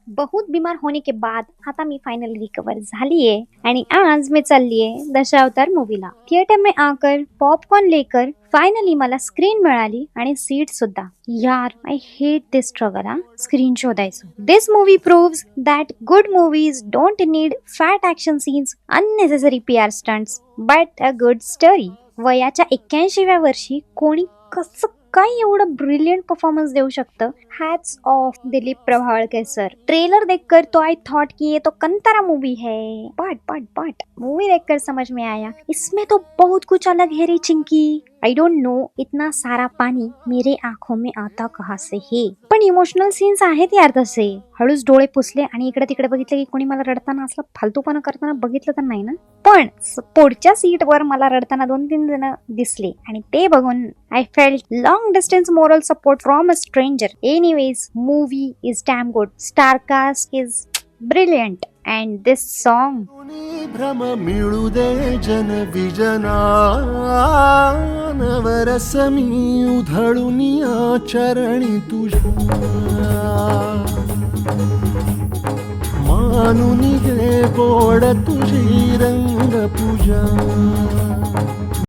बहुत बीमार होने के बाद आता मी फाइनली रिकवर झालीये आणि आज मैं चाललीये दशावतार मूवीला. थिएटर में आकर पॉपकॉर्न लेकर फायनली मला स्क्रीन मिळाली आणि सीट सुद्धा. यार आय हेट दिस स्ट्रगल हा स्क्रीन शोधायचं. This movie proves that good movies don't need fat action scenes, unnecessary PR stunts, but a good story. वयाच्या 81व्या वर्षी कोणी कसं काय एवढं ब्रिलियंट परफॉर्मेंस देऊ शकतं. Hats off Dilip Prabhavalkar sir. Trailer देखकर तो आई थॉट कि ये तो कंतारा मूवी है, बट मूवी देखकर समझ में आया इसमें तो बहुत कुछ अलग है रे चिंकी. आई डोंट नो इतना सारा पानी मेरे आंखों में आता कहाँ से है. पण इमोशनल सीन्स आहेत यार तसे. हळूच डोळे पुसले आणि इकडे तिकडे बघितले की कोणी मला रडताना असलं फालतूपणा करताना बघितलं तर नाही ना. पण पुढच्या सीटवर मला रडताना 2-3 जण दिसले आणि ते बघून I felt long distance moral support from a stranger. Anyways movie is damn good. Star cast is brilliant and this song. भ्रम मिळू दे जन विजना नवरस मी उधळून चरणी तुझ्या मानुनी गे गोड तुझी रंग पूजा.